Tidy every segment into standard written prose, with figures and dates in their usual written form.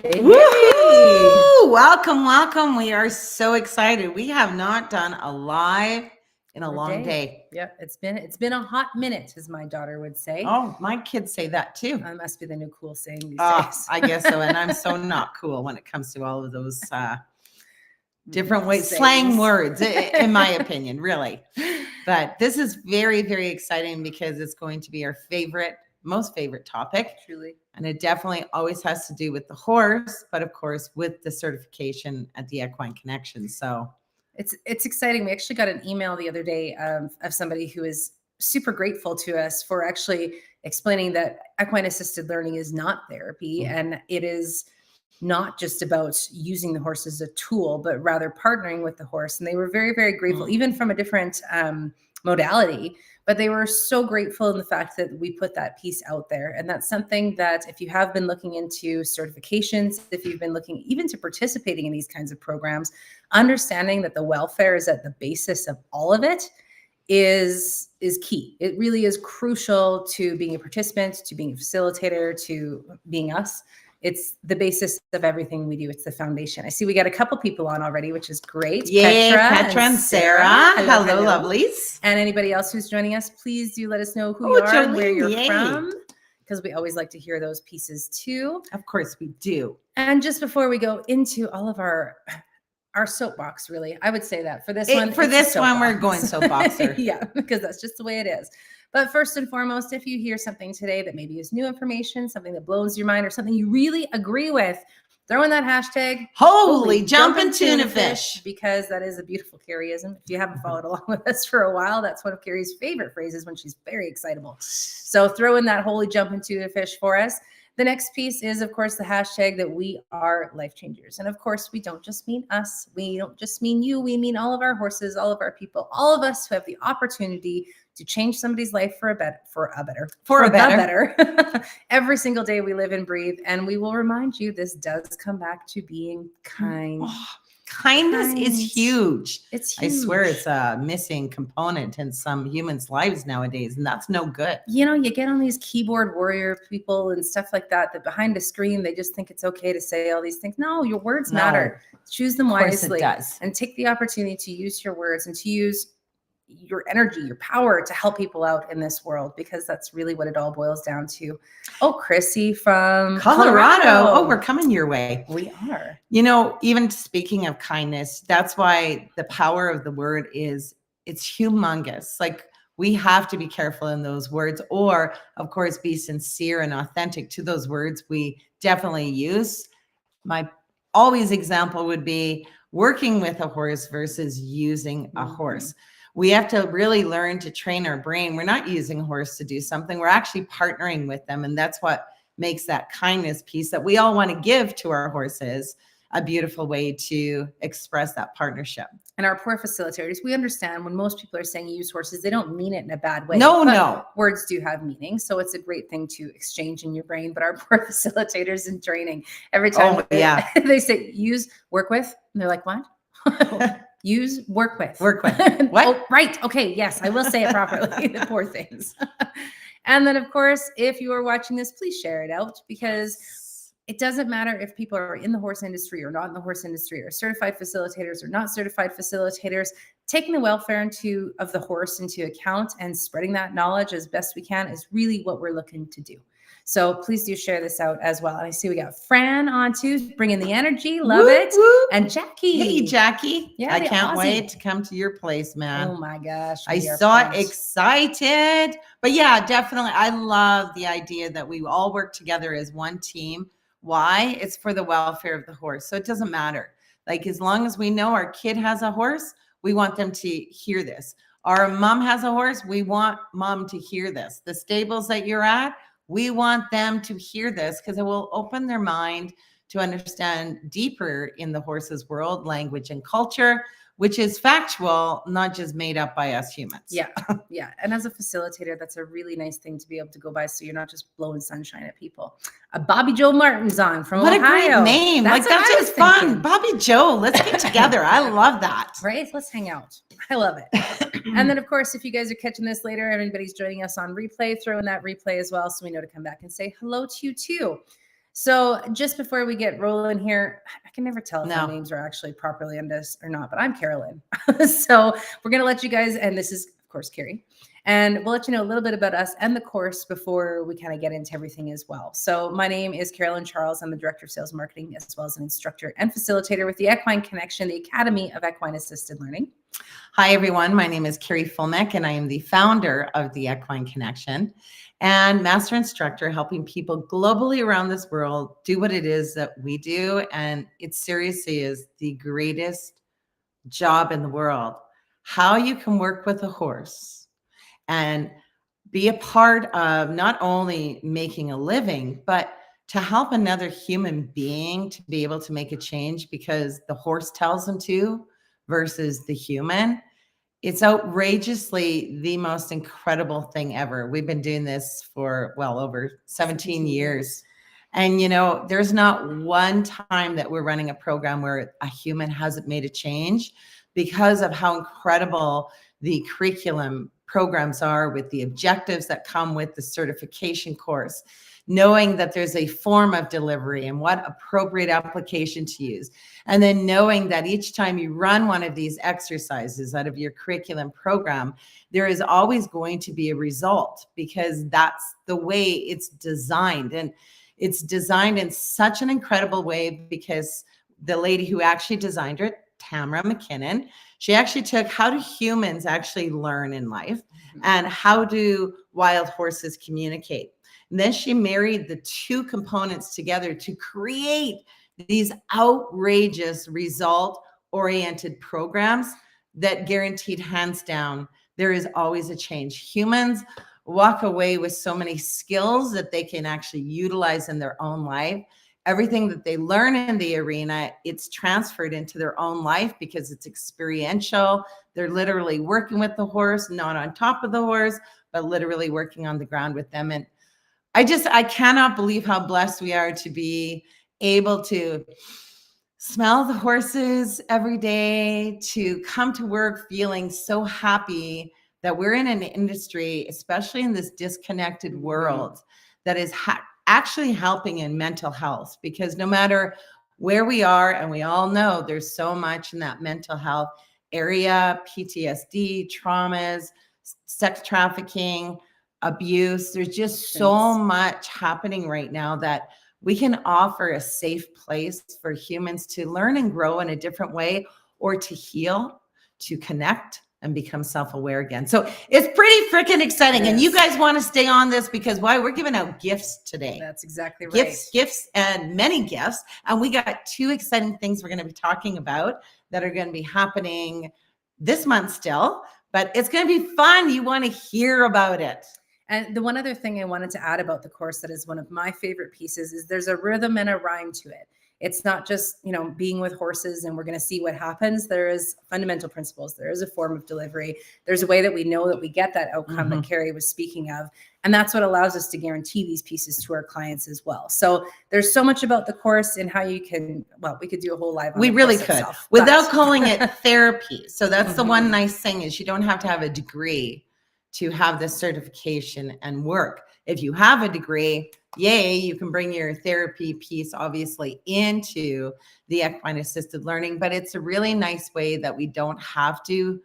Hey, Woohoo! Welcome. We are so excited. We have not done a live in a long day. Yep, it's been a hot minute, as my daughter would say. Oh, my kids say that too. That must be the new cool saying these days. I guess so. And I'm so not cool when it comes to all of those different ways, slang words, in my opinion, really. But this is very, very exciting because it's going to be our most favorite topic. Truly. And it definitely always has to do with the horse, but of course with the certification at the Equine Connection. So it's exciting. We actually got an email the other day of somebody who is super grateful to us for actually explaining that equine assisted learning is not therapy, and it is not just about using the horse as a tool, but rather partnering with the horse. And they were very, very grateful, even from a different modality. But they were so grateful in the fact that we put that piece out there. And that's something that if you have been looking into certifications, if you've been looking even to participating in these kinds of programs, understanding that the welfare is at the basis of all of it is key. It really is crucial to being a participant, to being a facilitator, to being us. It's the basis of everything we do. It's the foundation. I see we got a couple people on already, which is great. Yeah, Petra and Sarah. Hello, lovelies. And anybody else who's joining us, please do let us know who you are and where you're from, because we always like to hear those pieces too. Of course we do. And just before we go into all of our soapbox, really, I would say that for this one, we're going soapboxer. Yeah, because that's just the way it is. But first and foremost, if you hear something today that maybe is new information, something that blows your mind, or something you really agree with, throw in that hashtag holy jumping tuna fish, because that is a beautiful Carrieism. If you haven't followed along with us for a while, that's one of Carrie's favorite phrases when she's very excitable. So throw in that holy jumping tuna fish for us. The next piece is, of course, the hashtag that we are life changers. And of course, we don't just mean us. We don't just mean you. We mean all of our horses, all of our people, all of us who have the opportunity to change somebody's life for a better. Every single day we live and breathe. And we will remind you, this does come back to being kind. Kindness is huge. It's huge. I swear it's a missing component in some humans' lives nowadays, and that's no good. You know, you get on these keyboard warrior people and stuff like that behind a screen, they just think it's okay to say all these things. No, your words matter. Choose them wisely. It does. And take the opportunity to use your words and to use your energy, your power to help people out in this world, because that's really what it all boils down to. Oh, Chrissy from Colorado. Oh, we're coming your way. We are. You know, even speaking of kindness, that's why the power of the word it's humongous. Like, we have to be careful in those words, or of course, be sincere and authentic to those words we definitely use. My always example would be working with a horse versus using a horse. We have to really learn to train our brain. We're not using a horse to do something. We're actually partnering with them. And that's what makes that kindness piece that we all want to give to our horses a beautiful way to express that partnership. And our poor facilitators, we understand when most people are saying use horses, they don't mean it in a bad way. No. Words do have meaning. So it's a great thing to exchange in your brain. But our poor facilitators in training, every time they say use, work with, and they're like, what? Use, work with. What? Oh, right. Okay. Yes, I will say it properly. The poor things. And then, of course, if you are watching this, please share it out, because it doesn't matter if people are in the horse industry or not in the horse industry, or certified facilitators or not certified facilitators. Taking the welfare of the horse into account and spreading that knowledge as best we can is really what we're looking to do. So please do share this out as well. And I see we got Fran on too, bringing the energy. Love it. And Jackie. Hey, Jackie. Yeah, I can't wait to come to your place, man. Oh my gosh. I saw excited. But yeah, definitely. I love the idea that we all work together as one team. Why? It's for the welfare of the horse. So it doesn't matter. Like, as long as we know our kid has a horse, we want them to hear this. Our mom has a horse. We want mom to hear this. The stables that you're at, we want them to hear this, because it will open their mind to understand deeper in the horse's world, language, and culture, which is factual, not just made up by us humans. Yeah. Yeah. And as a facilitator, that's a really nice thing to be able to go by. So you're not just blowing sunshine at people. Bobby Joe Martin's on from Ohio. What a great name. That's just fun. Bobby Joe, let's get together. I love that. Right? Let's hang out. I love it. And then, of course, if you guys are catching this later, everybody's joining us on replay, throw in that replay as well, so we know to come back and say hello to you too. So just before we get rolling here, I can never tell if our No. names are actually properly on this or not, but I'm Carolyn. So we're going to let you guys, and this is, of course, Carrie. And we'll let you know a little bit about us and the course before we kind of get into everything as well. So my name is Carolyn Charles. I'm the Director of Sales Marketing, as well as an instructor and facilitator with the Equine Connection, the Academy of Equine-Assisted Learning. Hi, everyone. My name is Carrie Fulmick, and I am the founder of the Equine Connection and master instructor, helping people globally around this world do what it is that we do. And it seriously is the greatest job in the world. How you can work with a horse and be a part of not only making a living, but to help another human being to be able to make a change because the horse tells them to versus the human. It's outrageously the most incredible thing ever. We've been doing this for well over 17 years. And, you know, there's not one time that we're running a program where a human hasn't made a change because of how incredible the curriculum programs are with the objectives that come with the certification course, knowing that there's a form of delivery and what appropriate application to use. And then knowing that each time you run one of these exercises out of your curriculum program, there is always going to be a result because that's the way it's designed. And it's designed in such an incredible way because the lady who actually designed it, Tamara McKinnon, she actually took how do humans actually learn in life and how do wild horses communicate. And then she married the two components together to create these outrageous result-oriented programs that guaranteed hands down, there is always a change. Humans walk away with so many skills that they can actually utilize in their own life. Everything that they learn in the arena, it's transferred into their own life because it's experiential. They're literally working with the horse, not on top of the horse, but literally working on the ground with them. And I cannot believe how blessed we are to be able to smell the horses every day, to come to work feeling so happy that we're in an industry, especially in this disconnected world, that is actually helping in mental health. Because no matter where we are, and we all know there's so much in that mental health area, PTSD, traumas, sex trafficking, abuse. There's just so much happening right now that we can offer a safe place for humans to learn and grow in a different way, or to heal, to connect, and become self-aware again. So it's pretty freaking exciting. And you guys want to stay on this because why? We're giving out gifts today. That's exactly right. Gifts, and many gifts. And we got two exciting things we're going to be talking about that are going to be happening this month still, but it's going to be fun. You want to hear about it. And the one other thing I wanted to add about the course that is one of my favorite pieces is there's a rhythm and a rhyme to it. It's not just, you know, being with horses and we're going to see what happens. There is fundamental principles. There is a form of delivery. There's a way that we know that we get that outcome that Carrie was speaking of. And that's what allows us to guarantee these pieces to our clients as well. So there's so much about the course and how you can, well, we could do a whole live on we the really course could itself, without calling it therapy. So that's the one Mhm. nice thing is you don't have to have a degree to have this certification and work. If you have a degree, yay, you can bring your therapy piece obviously into the equine assisted learning, but it's a really nice way that we don't have to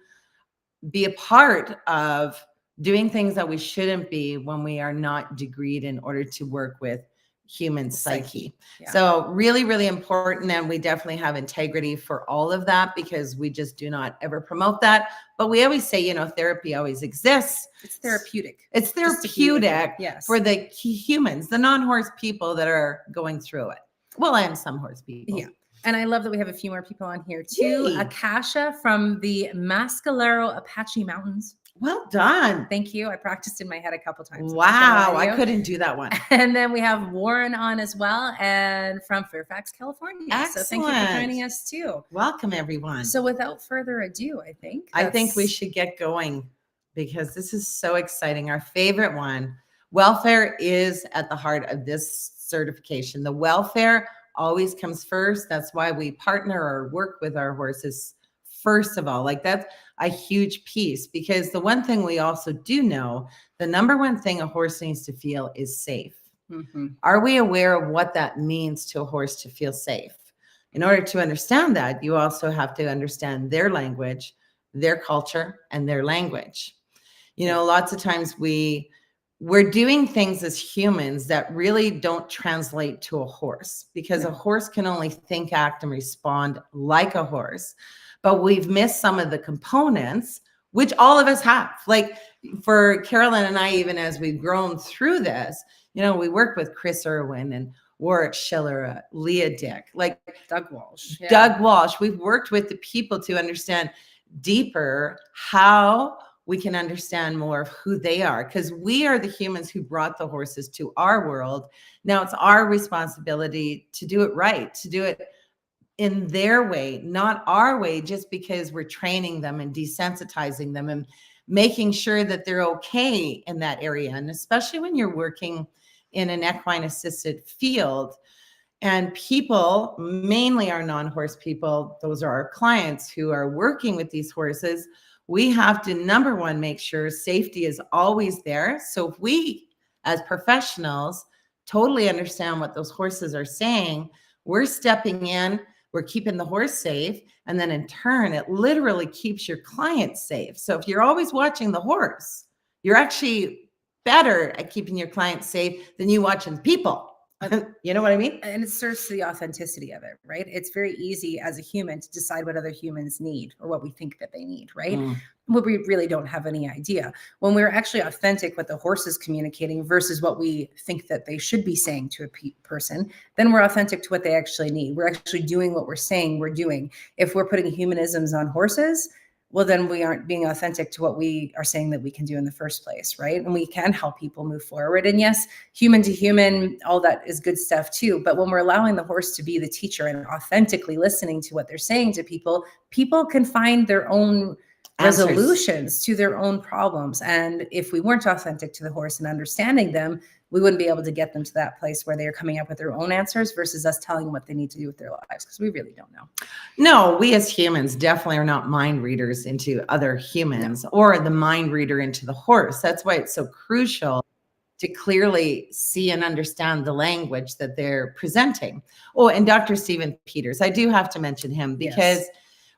be a part of doing things that we shouldn't be when we are not degreed in order to work with human psyche. Yeah. So really, really important. And we definitely have integrity for all of that because we just do not ever promote that. But we always say, you know, therapy always exists. It's therapeutic. It's Just to be with therapeutic you. Yes. for the humans, the non-horse people that are going through it. Well, I am some horse people. Yeah. And I love that we have a few more people on here too. Yay. Akasha from the Mascalero Apache Mountains. Well done. Thank you. I practiced in my head a couple times. Wow. I couldn't do that one. And then we have Warren on as well, and from Fairfax, California. Excellent. So thank you for joining us too. Welcome, everyone. So without further ado, I think we should get going because this is so exciting. Our favorite one. Welfare is at the heart of this certification. The welfare always comes first. That's why we partner or work with our horses first of all. Like that's a huge piece because the one thing we also do know, the number one thing a horse needs to feel is safe. Are we aware of what that means to a horse to feel safe? In order to understand that, you also have to understand their language, their culture, and their language. You know, lots of times we're doing things as humans that really don't translate to a horse, because a horse can only think, act, and respond like a horse. But we've missed some of the components, which all of us have. Like for Carolyn and I, even as we've grown through this, you know, we work with Chris Irwin and Warwick Schiller, Leah Dick, like Doug Walsh. Yeah. Doug Walsh. We've worked with the people to understand deeper how we can understand more of who they are, because we are the humans who brought the horses to our world. Now it's our responsibility to do it right, to do it in their way, not our way, just because we're training them and desensitizing them and making sure that they're okay in that area. And especially when you're working in an equine assisted field, and people, mainly our non-horse people, those are our clients who are working with these horses, we have to, number one, make sure safety is always there. So if we, as professionals, totally understand what those horses are saying, we're stepping in, we're keeping the horse safe, and then in turn, it literally keeps your client safe. So if you're always watching the horse, you're actually better at keeping your client safe than you watching people. You know what I mean? And it serves to the authenticity of it, right? It's very easy as a human to decide what other humans need or what we think that they need, right? But we really don't have any idea. When we're actually authentic with the horse is communicating versus what we think that they should be saying to a person, then we're authentic to what they actually need. We're actually doing what we're saying we're doing. If we're putting humanisms on horses, well, then we aren't being authentic to what we are saying that we can do in the first place, right? And we can help people move forward. And yes, human to human, all that is good stuff too. But when we're allowing the horse to be the teacher and authentically listening to what they're saying to people, people can find their own resolutions to their own problems. And if we weren't authentic to the horse and understanding them, we wouldn't be able to get them to that place where they're coming up with their own answers versus us telling them what they need to do with their lives, because we really don't know. No, we as humans definitely are not mind readers into other humans or the mind reader into the horse. That's why it's so crucial to clearly see and understand the language that they're presenting. Oh, and Dr. Steven Peters, I do have to mention him because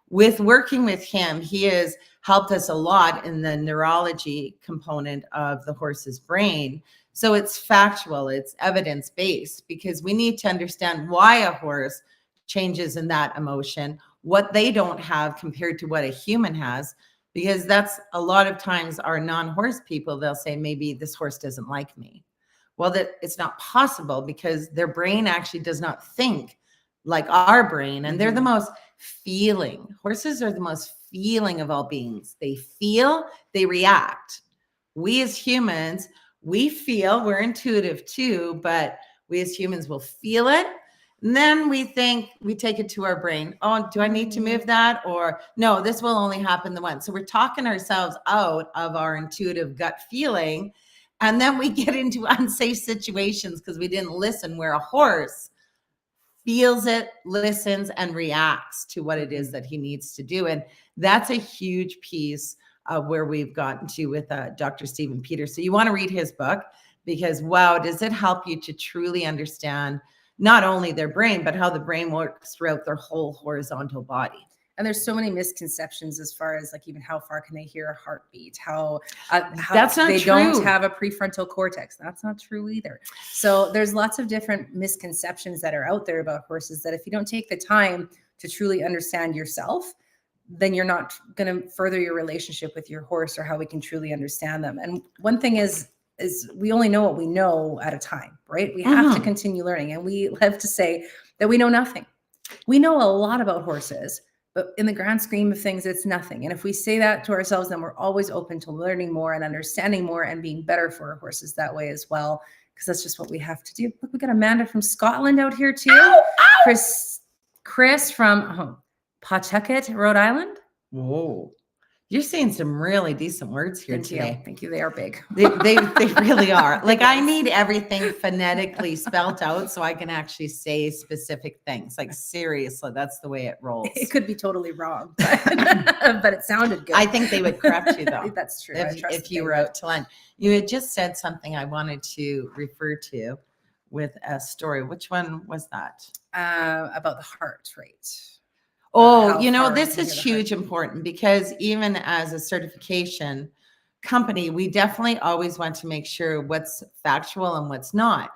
with working with him, he has helped us a lot in the neurology component of the horse's brain. So it's factual, it's evidence-based, because we need to understand why a horse changes in that emotion, what they don't have compared to what a human has, because that's a lot of times our non-horse people, they'll say, maybe this horse doesn't like me. Well, that it's not possible, because their brain actually does not think like our brain, and they're the most feeling. Horses are the most feeling of all beings. They feel, they react. We as humans, we feel, we're intuitive too, but we as humans will feel it. And then we think, we take it to our brain. Oh, do I need to move that? Or no, this will only happen the once. So we're talking ourselves out of our intuitive gut feeling. And then we get into unsafe situations because we didn't listen, where a horse feels it, listens, and reacts to what it is that he needs to do. And that's a huge piece of where we've gotten to with Dr. Steven Peters. So you want to read his book, because wow, does it help you to truly understand not only their brain, but how the brain works throughout their whole horizontal body. And there's so many misconceptions as far as like even how far can they hear a heartbeat, how that's not they true. don't have a prefrontal cortex. That's not true either. So there's lots of different misconceptions that are out there about horses that if you don't take the time to truly understand yourself, then you're not going to further your relationship with your horse or how we can truly understand them. And one thing is we only know what we know at a time, right? We have to continue learning. And we love to say that we know nothing. We know a lot about horses, but in the grand scheme of things, it's nothing. And if we say that to ourselves, then we're always open to learning more and understanding more and being better for our horses that way as well, because that's just what we have to do. Look, we got Amanda from Scotland out here too. Ow, ow! Chris from Pawtucket, Rhode Island. Whoa. You're saying some really decent words here today. Thank you. They are big. They really are. Like I need everything phonetically spelt out so I can actually say specific things. Like seriously, that's the way it rolls. It could be totally wrong, but it sounded good. I think they would correct you though. That's true. If you were out to lunch. You had just said something I wanted to refer to. with a story. Which one was that? About the heart rate. Oh, How far this we is hear the huge heartbeat. important, because even as a certification company, we definitely always want to make sure what's factual and what's not.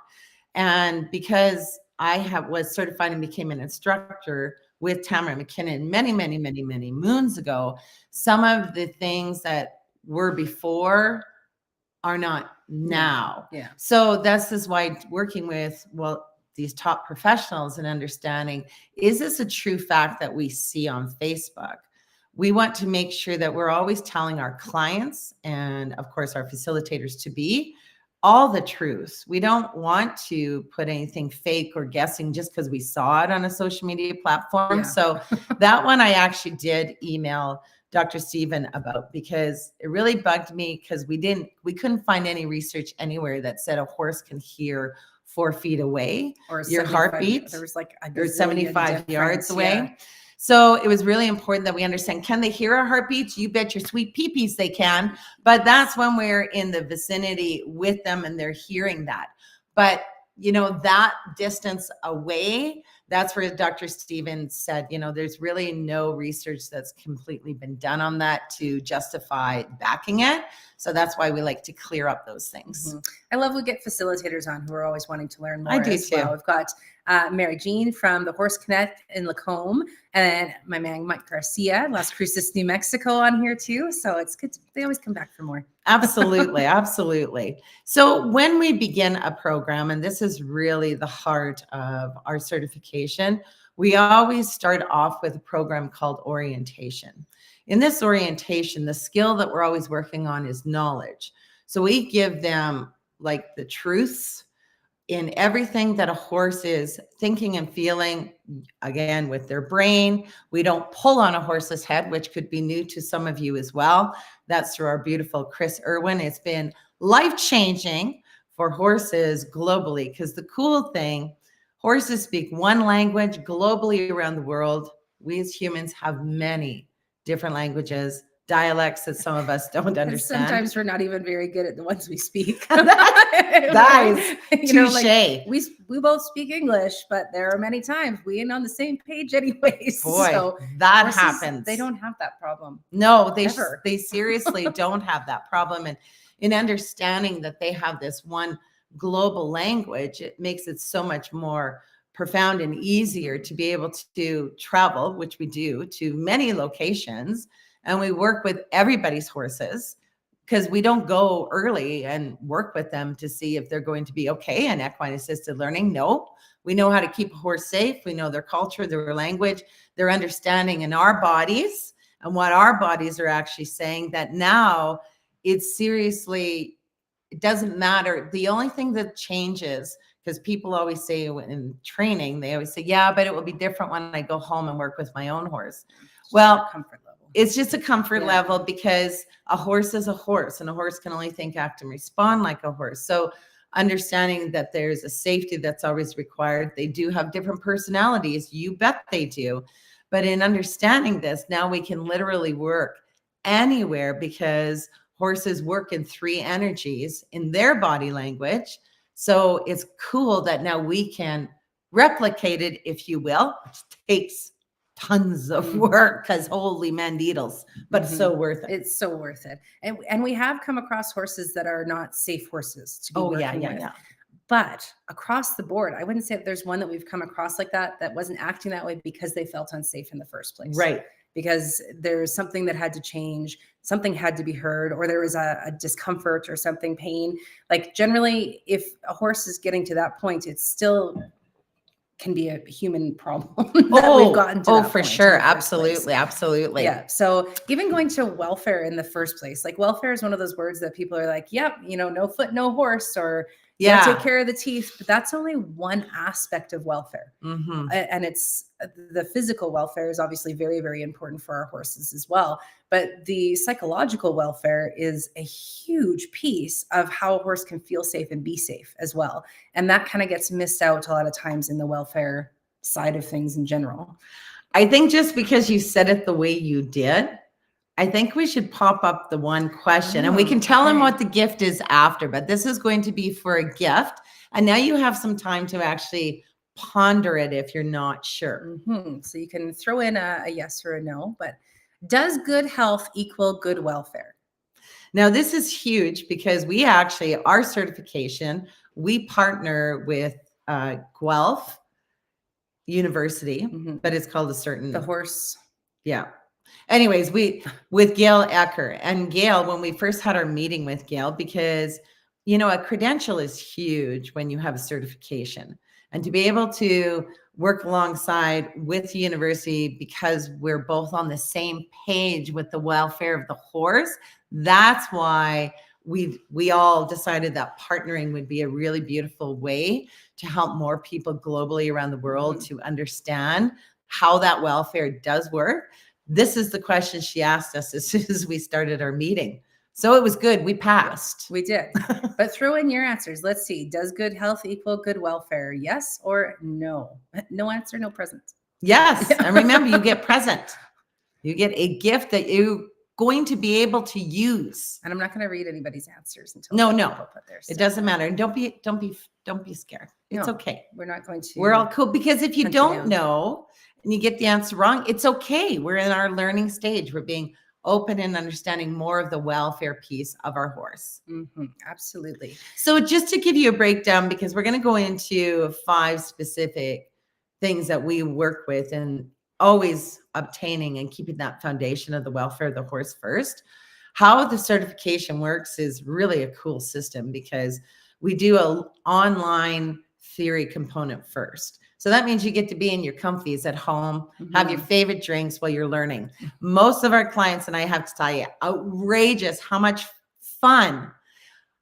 And because I was certified and became an instructor with Tamara McKinnon many, many, many, many moons ago, some of the things that were before are not now. Yeah. So this is why working with, these top professionals and understanding, is this a true fact that we see on Facebook? We want to make sure that we're always telling our clients and of course our facilitators to be all the truth. We don't want to put anything fake or guessing just because we saw it on a social media platform. Yeah. So that one I actually did email Dr. Stephen about, because it really bugged me, because we couldn't find any research anywhere that said a horse can hear 4 feet away Or your 75 heartbeat, There was like a or gazillion 75 yards difference, away. yeah. So it was really important that we understand, can they hear our heartbeats? You bet your sweet peepees they can. But that's when we're in the vicinity with them and they're hearing that. But, that distance away, that's where Dr. Stevens said, there's really no research that's completely been done on that to justify backing it. So that's why we like to clear up those things. Mm-hmm. I love we get facilitators on who are always wanting to learn more. I do as too. Well. We've got Mary Jean from the Horse Connect in Lacombe, and my man Mike Garcia, Las Cruces, New Mexico, on here too. So it's good. They always come back for more. Absolutely. Absolutely. So when we begin a program, and this is really the heart of our certification, we always start off with a program called orientation. In this orientation, the skill that we're always working on is knowledge. So we give them like the truths in everything that a horse is thinking and feeling, again, with their brain. We don't pull on a horse's head, which could be new to some of you as well. That's through our beautiful Chris Irwin. It's been life-changing for horses globally, because the cool thing, horses speak one language globally around the world. We as humans have many different languages, dialects that some of us don't understand. Sometimes we're not even very good at the ones we speak. Guys, touche. We both speak English, but there are many times we ain't on the same page anyways. Boy, so that horses, happens. They don't have that problem. No, they seriously don't have that problem. And in understanding that they have this one global language, it makes it so much more profound and easier to be able to travel, which we do, to many locations. And we work with everybody's horses, because we don't go early and work with them to see if they're going to be okay in equine assisted learning. No, we know how to keep a horse safe. We know their culture, their language, their understanding in our bodies and what our bodies are actually saying, that now it's seriously, it doesn't matter. The only thing that changes, because people always say in training, they always say, yeah, but it will be different when I go home and work with my own horse. Well, comfort level. It's just a comfort level, because a horse is a horse, and a horse can only think, act, and respond like a horse. So understanding that there's a safety that's always required. They do have different personalities. You bet they do. But in understanding this, now we can literally work anywhere, because horses work in 3 energies in their body language. So it's cool that now we can replicate it, if you will, which takes tons of work, because holy manditos, but so worth it. It's so worth it. And we have come across horses that are not safe horses to be working with. But across the board, I wouldn't say that there's one that we've come across like that wasn't acting that way because they felt unsafe in the first place. Right. Because there's something that had to change, something had to be heard, or there was a discomfort or something, pain. Like generally, if a horse is getting to that point, it's still can be a human problem that we've gotten to. For sure. Absolutely. Absolutely. Yeah. So even going to welfare in the first place, like welfare is one of those words that people are like, yep, no foot, no horse, or take care of the teeth. But that's only one aspect of welfare. And it's the physical welfare is obviously very, very important for our horses as well. But the psychological welfare is a huge piece of how a horse can feel safe and be safe as well. And that kind of gets missed out a lot of times in the welfare side of things in general. I think just because you said it the way you did, I think we should pop up the one question and we can tell them what the gift is after, but this is going to be for a gift. And now you have some time to actually ponder it if you're not sure. So you can throw in a yes or a no, but does good health equal good welfare? Now, this is huge because we actually, our certification, we partner with Guelph University, but it's called a certain... The horse. Yeah. Anyways, with Gail Ecker. And Gail, when we first had our meeting with Gail, because, you know, a credential is huge when you have a certification. And to be able to work alongside with the university because we're both on the same page with the welfare of the horse, that's why we all decided that partnering would be a really beautiful way to help more people globally around the world to understand how that welfare does work. This is the question she asked us as soon as we started our meeting. So it was good. We passed. We did. But throw in your answers. Let's see. Does good health equal good welfare? Yes or no? No answer, no present. Yes. And remember, you get present. You get a gift that you're going to be able to use. And I'm not going to read anybody's answers until no. Put their it doesn't matter. And don't be scared. It's okay. We're not going to. We're all cool, because if you don't know and you get the answer wrong, it's okay. We're in our learning stage. We're being open and understanding more of the welfare piece of our horse. Absolutely. So just to give you a breakdown, because we're going to go into 5 specific things that we work with, and always obtaining and keeping that foundation of the welfare of the horse first. How the certification works is really a cool system, because we do an online theory component first. So that means you get to be in your comfies at home, have your favorite drinks while you're learning. Most of our clients, and I have to tell you, outrageous how much fun,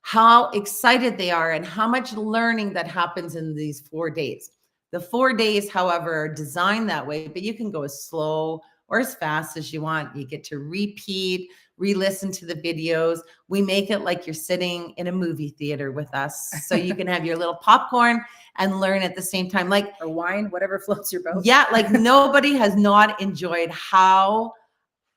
how excited they are, and how much learning that happens in these 4 days. The 4 days, however, are designed that way, but you can go as slow or as fast as you want. You get to repeat, re-listen to the videos. We make it like you're sitting in a movie theater with us, so you can have your little popcorn and learn at the same time. Like, or wine, whatever floats your boat. Yeah, like nobody has not enjoyed how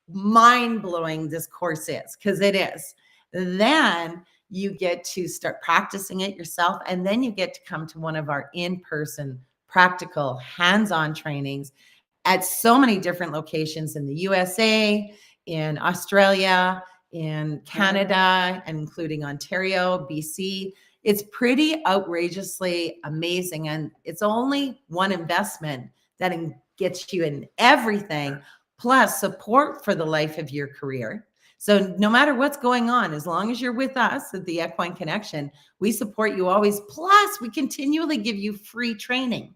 mind-blowing this course is, because it is. Then you get to start practicing it yourself, and then you get to come to one of our in-person practical hands-on trainings at so many different locations in the USA, in Australia, in Canada, and including Ontario, BC. It's pretty outrageously amazing. And it's only one investment that gets you in everything, plus support for the life of your career. So no matter what's going on, as long as you're with us at the Equine Connection, we support you always. Plus, we continually give you free training.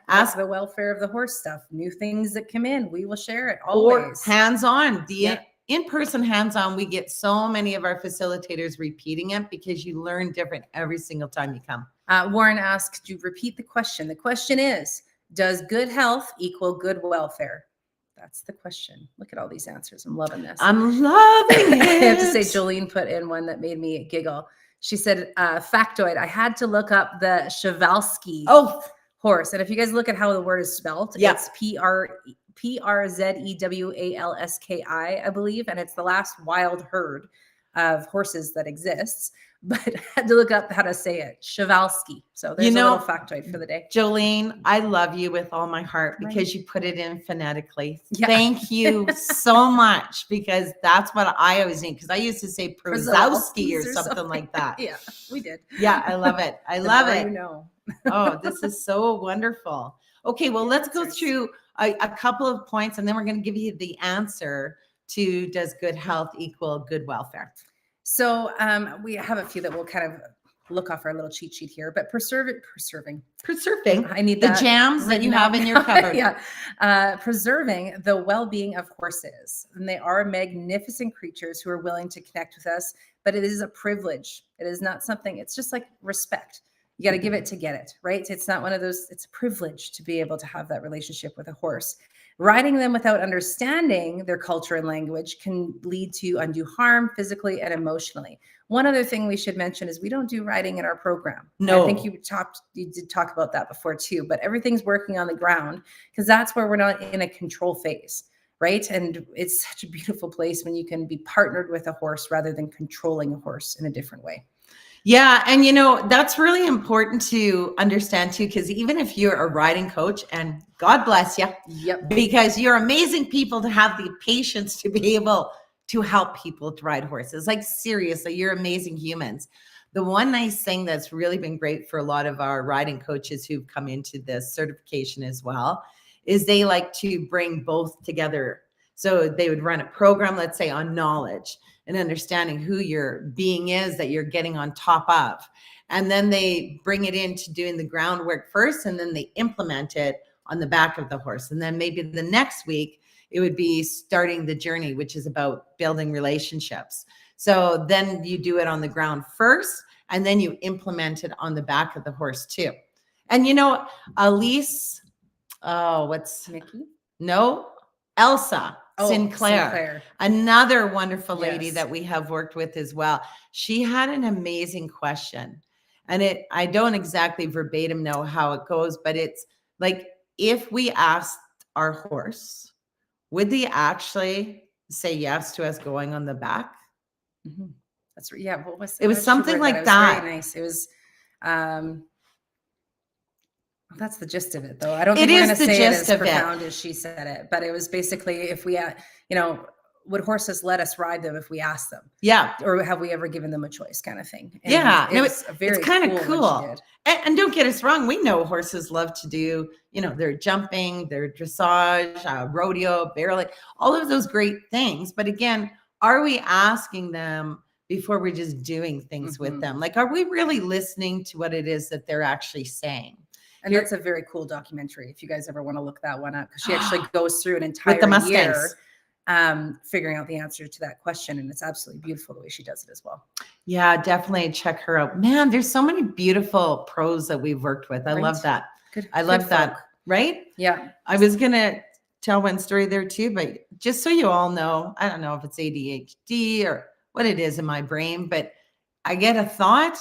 Ask the welfare of the horse stuff, new things that come in, we will share it always. Or hands-on, in-person hands-on. We get so many of our facilitators repeating it, because you learn different every single time you come. Warren asked, could you repeat the question? The question is, does good health equal good welfare? That's the question. Look at all these answers. I'm loving this. I'm loving it. I have to say, Jolene put in one that made me giggle. She said, factoid, I had to look up the Przewalski horse. And if you guys look at how the word is spelled, it's P-R-Z-E-W-A-L-S-K-I, I believe. And it's the last wild herd of horses that exists. But I had to look up how to say it. Przewalski. So there's a little factoid for the day. Jolene, I love you with all my heart, because you put it in phonetically. Thank you so much, because that's what I always need. Because I used to say Przewalski or something like that. Yeah, we did. Yeah, I love it. I love it. You know. Oh, this is so wonderful. Okay, well, let's go through a couple of points, and then we're going to give you the answer to, does good health equal good welfare? So we have a few that we'll kind of look off our little cheat sheet here, but preserving. I need the jams that you have in your cupboard. Preserving the well-being of horses. And they are magnificent creatures who are willing to connect with us, but it is a privilege. It is not something, it's just like respect. You got to give it to get it, right? It's not one of those, it's a privilege to be able to have that relationship with a horse. Riding them without understanding their culture and language can lead to undue harm physically and emotionally. One other thing we should mention is we don't do riding in our program. No. I think you did talk about that before too, but everything's working on the ground, because that's where we're not in a control phase, right? And it's such a beautiful place when you can be partnered with a horse rather than controlling a horse in a different way. Yeah. And that's really important to understand too, because even if you're a riding coach, and God bless you, Yep. because you're amazing people to have the patience to be able to help people to ride horses. Like seriously, you're amazing humans. The one nice thing that's really been great for a lot of our riding coaches who've come into this certification as well is they like to bring both together. So they would run a program, let's say, on knowledge and understanding who your being is that you're getting on top of. And then they bring it into doing the groundwork first, and then they implement it on the back of the horse. And then maybe the next week, it would be starting the journey, which is about building relationships. So then you do it on the ground first, and then you implement it on the back of the horse too. And Elise, what's Mickey? No, Elsa Sinclair, another wonderful lady Yes. that we have worked with as well. She had an amazing question. And I don't exactly verbatim know how it goes, but it's like, if we asked our horse, would they actually say yes to us going on the back? Mm-hmm. That's yeah. What was it? Was something like that. Very nice. It was. That's the gist of it, though. I don't think It we're is going to the say it gist as of it. profound as she said it, but it was basically, if we, would horses let us ride them if we asked them? Yeah. Or have we ever given them a choice, kind of thing? And yeah. it was very kind of cool. cool. What she did. And don't get us wrong. We know horses love to do, their jumping, their dressage, rodeo, barreling, all of those great things. But again, are we asking them before we're just doing things with them? Like, are we really listening to what it is that they're actually saying? And that's a very cool documentary, if you guys ever want to look that one up, because she actually goes through an entire with the Mustangs year figuring out the answer to that question. And it's absolutely beautiful the way she does it as well. Yeah, definitely check her out. Man, there's so many beautiful pros that we've worked with. I love that. I love that. Right? Yeah. I was going to tell one story there too, but just so you all know, I don't know if it's ADHD or what it is in my brain, but I get a thought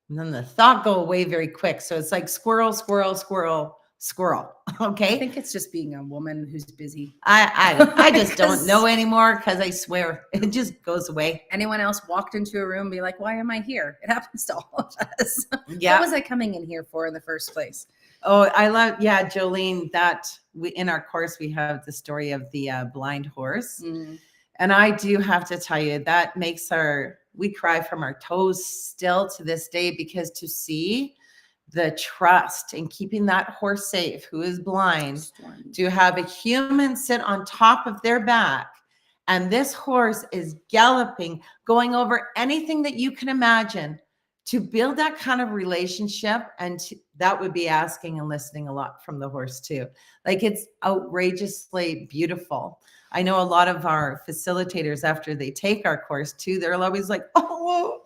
and then the thought go away very quick. So it's like squirrel, squirrel, squirrel, squirrel. Okay. I think it's just being a woman who's busy. I just don't know anymore, because I swear it just goes away. Anyone else walked into a room and be like, why am I here? It happens to all of us. Yeah. What was I coming in here for in the first place? Oh, I love, Jolene, that in our course, we have the story of the blind horse. And I do have to tell you, that makes we cry from our toes still to this day, because to see the trust in keeping that horse safe, who is blind, to have a human sit on top of their back, and this horse is galloping, going over anything that you can imagine, to build that kind of relationship. And that would be asking and listening a lot from the horse too. Like, it's outrageously beautiful. I know a lot of our facilitators, after they take our course too, they're always like, oh,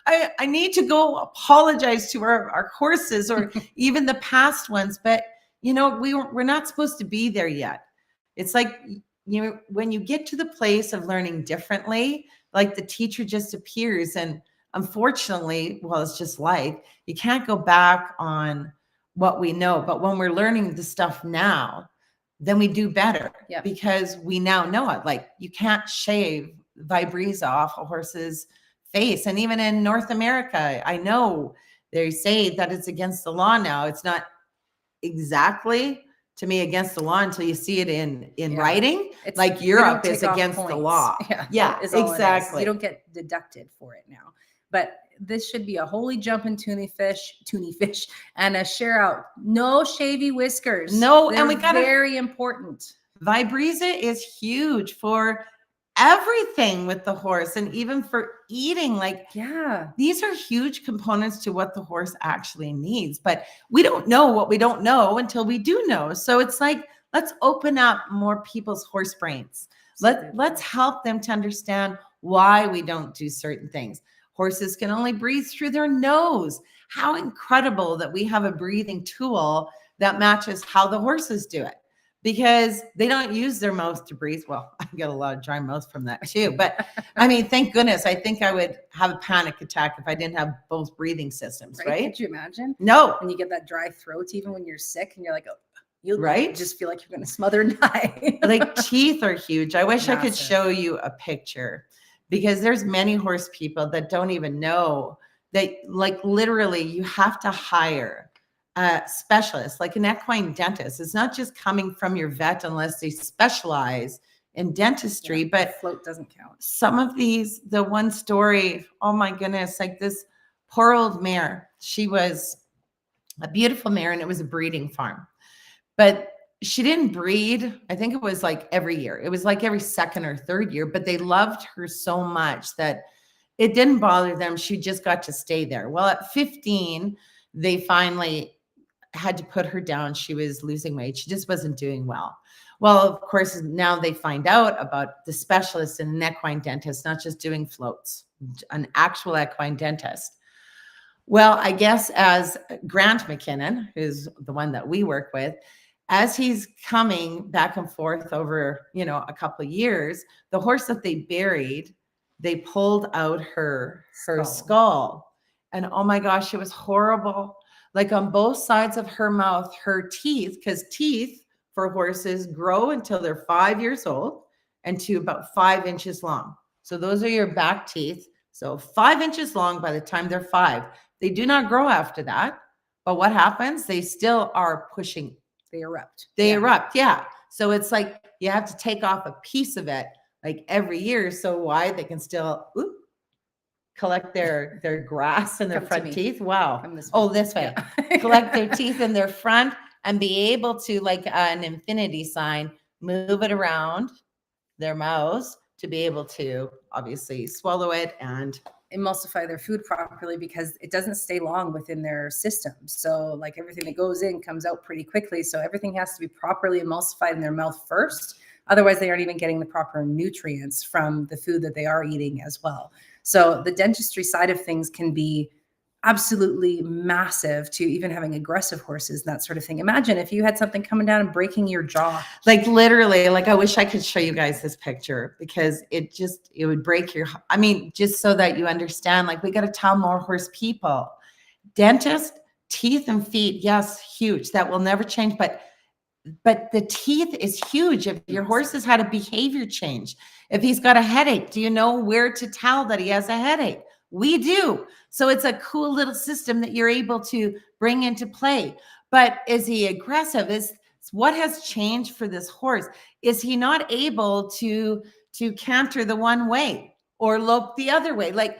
I need to go apologize to our horses, or even the past ones. But, we're not supposed to be there yet. It's like, when you get to the place of learning differently, like the teacher just appears. And unfortunately, well, it's just life. You can't go back on what we know. But when we're learning the stuff now, then we do better, because we now know it. Like, you can't shave vibries off a horse's face. And even in North America, I know they say that it's against the law now. It's not exactly, to me, against the law until you see it in writing. It's like Europe is against the law. Yeah, exactly. You don't get deducted for it now. But this should be a holy jumping tunny fish, and a share out. No shavy whiskers. No, and we got very important. Vibrise is huge for everything with the horse, and even for eating. Like, these are huge components to what the horse actually needs. But we don't know what we don't know until we do know. So it's like, let's open up more people's horse brains. Let's help them to understand why we don't do certain things. Horses can only breathe through their nose. How incredible that we have a breathing tool that matches how the horses do it, because they don't use their mouth to breathe. Well, I get a lot of dry mouth from that too. But I mean, thank goodness. I think I would have a panic attack if I didn't have both breathing systems, right? Could you imagine? No. When you get that dry throat, even when you're sick and you're like, you just feel like you're going to smother and die. Like, teeth are huge. I wish I could show you a picture, because there's many horse people that don't even know that like literally you have to hire a specialist, like an equine dentist. It's not just coming from your vet unless they specialize in dentistry, but float doesn't count. some of these, the one story, oh my goodness, like this poor old mare, she was a beautiful mare and it was a breeding farm, but she didn't breed. I think it was like every year. It was like every second or third year, but they loved her so much that it didn't bother them. She just got to stay there. Well, at 15, they finally had to put her down. She was losing weight. She just wasn't doing well. Well, of course, now they find out about the specialist and an equine dentist, not just doing floats, an actual equine dentist. Well, I guess as Grant McKinnon, who's the one that we work with, as he's coming back and forth over, a couple of years, the horse that they buried, they pulled out her skull. And oh my gosh, it was horrible. Like on both sides of her mouth, her teeth, because teeth for horses grow until they're 5 years old and to about 5 inches long. So those are your back teeth. So 5 inches long by the time they're 5. They do not grow after that. But what happens? They still are pushing. They erupt. They erupt, yeah. So it's like you have to take off a piece of it like every year. So why? They can still collect their grass in their front teeth. Wow. This way. Yeah. Collect their teeth in their front and be able to, like an infinity sign, move it around their mouths to be able to obviously swallow it and emulsify their food properly, because it doesn't stay long within their system. So like everything that goes in comes out pretty quickly. So everything has to be properly emulsified in their mouth first. Otherwise, they aren't even getting the proper nutrients from the food that they are eating as well. So the dentistry side of things can be absolutely massive to even having aggressive horses, that sort of thing. Imagine if you had something coming down and breaking your jaw. Like literally, like I wish I could show you guys this picture, because it would break your, just so that you understand, like we got to tell more horse people, dentist, teeth and feet. Yes. Huge. That will never change. But the teeth is huge. If your horse has had a behavior change, if he's got a headache, do you know where to tell that he has a headache? We do. So it's a cool little system that you're able to bring into play. But is he aggressive? Is what has changed for this horse? Is he not able to canter the one way or lope the other way? Like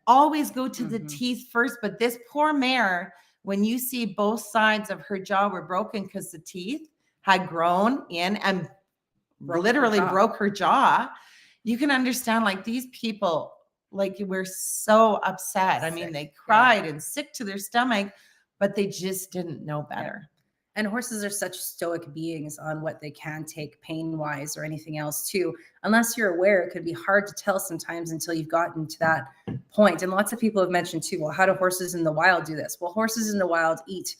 always go to the teeth first. But this poor mare, when you see both sides of her jaw were broken because the teeth had grown in and literally broke her jaw, you can understand, like, these people, like, we're so upset. I mean, they cried and sick to their stomach, but they just didn't know better. And horses are such stoic beings on what they can take pain-wise or anything else too. Unless you're aware, it could be hard to tell sometimes until you've gotten to that point. And lots of people have mentioned too, well, how do horses in the wild do this? Well, horses in the wild eat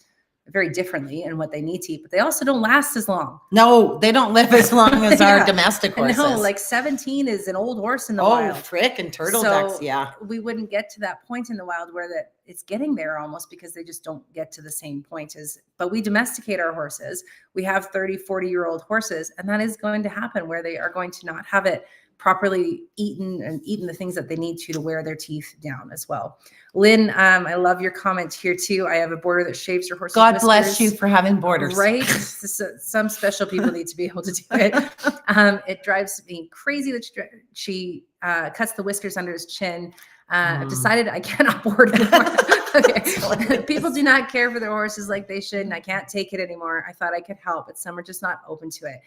very differently in what they need to eat, but they also don't last as long. No, they don't live as long as our domestic horses. No, like 17 is an old horse in the wild. Oh, frick, and turtle ducks, yeah. We wouldn't get to that point in the wild where that it's getting there almost, because they just don't get to the same point but we domesticate our horses. We have 30, 40-year-old horses, and that is going to happen where they are going to not have it properly eaten the things that they need to wear their teeth down as well. Lynn, I love your comment here too. I have a boarder that shaves her horse's God bless you for having boarders. Right? Some special people need to be able to do it. It drives me crazy that she cuts the whiskers under his chin. I've decided I cannot board anymore. Okay. People do not care for their horses like they should, and I can't take it anymore. I thought I could help, but some are just not open to it.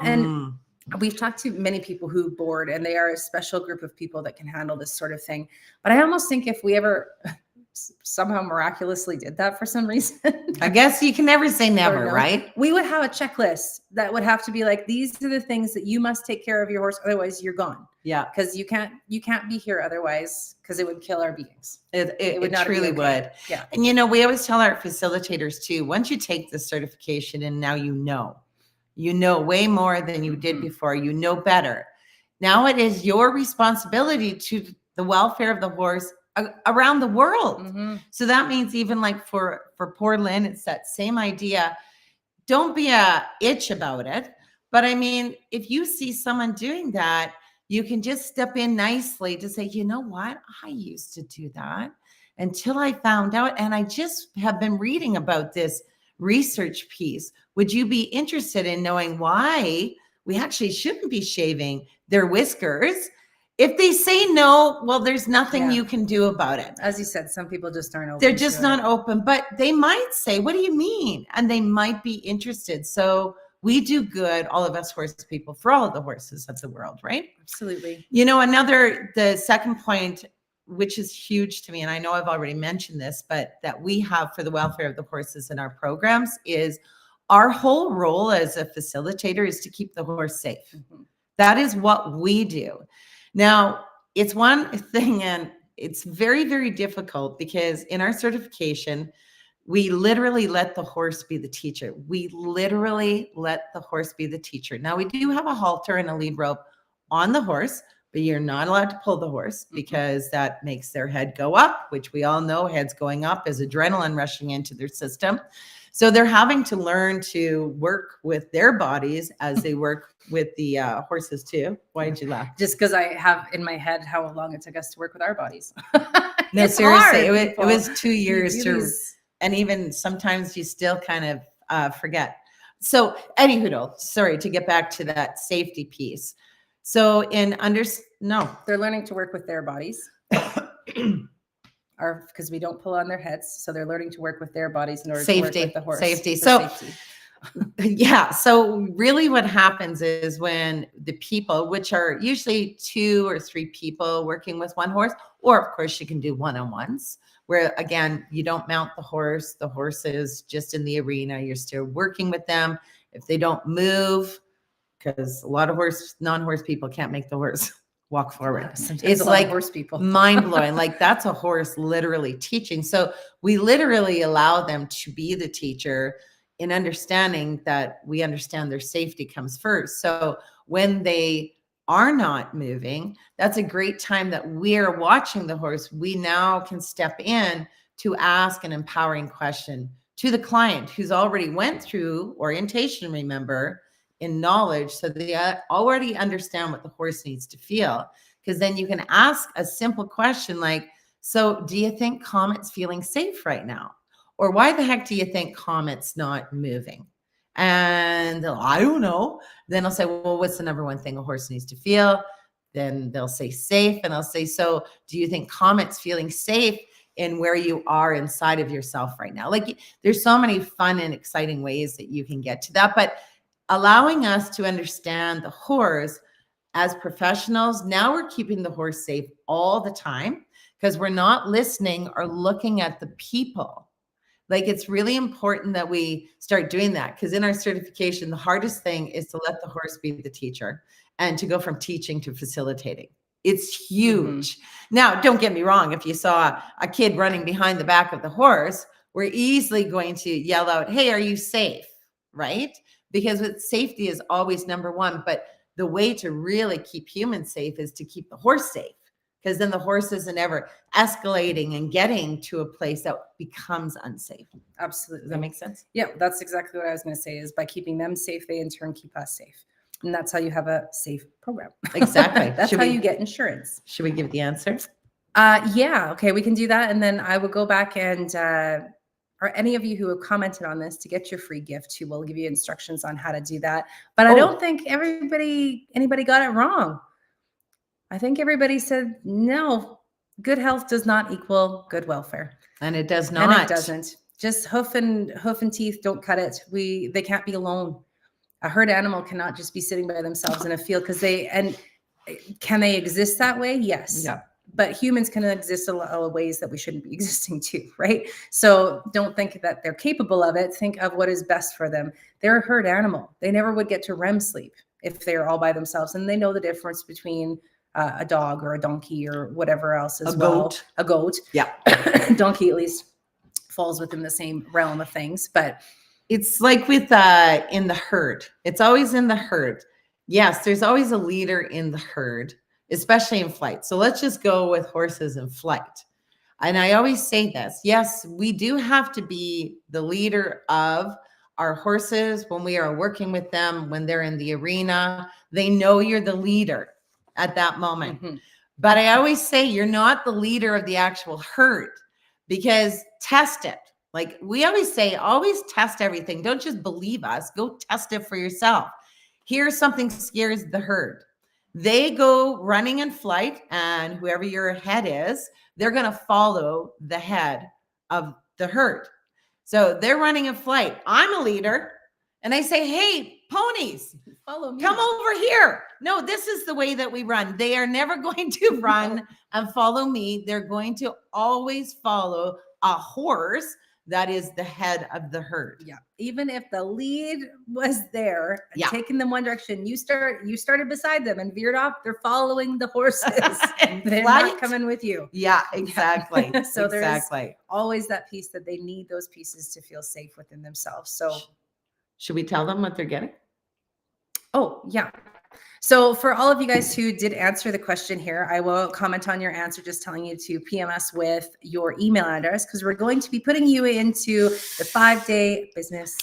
And we've talked to many people who board, and they are a special group of people that can handle this sort of thing. But I almost think if we ever somehow miraculously did that for some reason, I guess you can never say never, right? We would have a checklist that would have to be like, these are the things that you must take care of your horse, otherwise you're gone. Yeah, because you can't be here otherwise, because it would kill our beings. It would truly would. Yeah. And we always tell our facilitators too, once you take the certification and now you know way more than you did before, you know better. Now it is your responsibility to the welfare of the horse around the world. So that means even like for poor Lynn, it's that same idea. Don't be a itch about it. But I mean, if you see someone doing that, you can just step in nicely to say, you know what? I used to do that. until I found out, and I just have been reading about this research piece. Would you be interested in knowing why we actually shouldn't be shaving their whiskers? If they say no, well, there's nothing you can do about it. As you said, some people just aren't open. They're just not open, but they might say, what do you mean? And they might be interested. So we do good, all of us horse people, for all of the horses of the world, right? Absolutely. You know, the second point, which is huge to me, and I know I've already mentioned this, but that we have for the welfare of the horses in our programs is our whole role as a facilitator is to keep the horse safe. Mm-hmm. That is what we do. Now, it's one thing, and it's very, very difficult because in our certification, we literally let the horse be the teacher. We literally let the horse be the teacher. Now, we do have a halter and a lead rope on the horse, but you're not allowed to pull the horse because that makes their head go up, which we all know heads going up is adrenaline rushing into their system. So they're having to learn to work with their bodies as they work with the horses too. Why did you laugh? Just because I have in my head how long it took us to work with our bodies. No, seriously, it was 2 years and even sometimes you still kind of forget. So anywho, sorry, to get back to that safety piece. So they're learning to work with their bodies. Because we don't pull on their heads, so they're learning to work with their bodies in order to work with the horse. Safety. Yeah. So really what happens is when the people, which are usually 2 or 3 people working with one horse, or of course you can do one-on-ones, where again, you don't mount the horse is just in the arena, you're still working with them. If they don't move, because a lot of non-horse people can't make the horse walk forward. It's like horse people. Mind blowing. Like that's a horse literally teaching. So we literally allow them to be the teacher in understanding that we understand their safety comes first. So when they are not moving, that's a great time that we're watching the horse. We now can step in to ask an empowering question to the client who's already went through orientation, remember, in knowledge, so they already understand what the horse needs to feel. Because then you can ask a simple question like, so do you think Comet's feeling safe right now? Or why the heck do you think Comet's not moving? And I don't know. Then I'll say, well, what's the number one thing a horse needs to feel? Then they'll say safe. And I'll say, so do you think Comet's feeling safe in where you are inside of yourself right now? Like there's so many fun and exciting ways that you can get to that. But allowing us to understand the horse as professionals, now we're keeping the horse safe all the time because we're not listening or looking at the people. Like it's really important that we start doing that because in our certification, the hardest thing is to let the horse be the teacher and to go from teaching to facilitating. It's huge. Mm-hmm. Now, don't get me wrong. If you saw a kid running behind the back of the horse, we're easily going to yell out, hey, are you safe? Right? Because with safety is always number one. But the way to really keep humans safe is to keep the horse safe. Because then the horse isn't ever escalating and getting to a place that becomes unsafe. Absolutely. Does that make sense? Yeah, that's exactly what I was going to say is by keeping them safe, they in turn keep us safe. And that's how you have a safe program. Exactly. That's how you get insurance. Should we give the answer? Yeah. Okay, we can do that. And then I will go back and, or any of you who have commented on this to get your free gift too, we'll give you instructions on how to do that. But I don't think anybody got it wrong. I think everybody said, no, good health does not equal good welfare. And it does not. And it doesn't. Just hoof and teeth, don't cut it. They can't be alone. A herd animal cannot just be sitting by themselves in a field can they exist that way? Yes. Yeah. But humans can exist a lot of ways that we shouldn't be existing too, right? So don't think that they're capable of it. Think of what is best for them. They're a herd animal. They never would get to REM sleep if they're all by themselves. And they know the difference between a dog or a donkey or whatever else as well. A goat. Yeah. Donkey at least falls within the same realm of things. But it's like with in the herd. It's always in the herd. Yes, there's always a leader in the herd, especially in flight. So let's just go with horses in flight. And I always say this. Yes, we do have to be the leader of our horses when we are working with them, when they're in the arena. They know you're the leader at that moment. Mm-hmm. But I always say you're not the leader of the actual herd. because test it. Like we always say, always test everything. Don't just believe us. Go test it for yourself. Here's something scares the herd. They go running in flight, and whoever your head is, they're going to follow the head of the herd. So they're running in flight. I'm a leader, and I say, hey, ponies, Follow me. come over here. No, this is the way that we run. They are never going to run and follow me. They're going to always follow a horse that is the head of the herd. Yeah. Even if the lead was there and taking them one direction, you started beside them and veered off, they're following the horses. They're not coming with you. Yeah, exactly. So exactly. There's always that piece that they need those pieces to feel safe within themselves. So should we tell them what they're getting? Oh, yeah. So for all of you guys who did answer the question here, I will comment on your answer, just telling you to PM us with your email address, because we're going to be putting you into the 5-day business,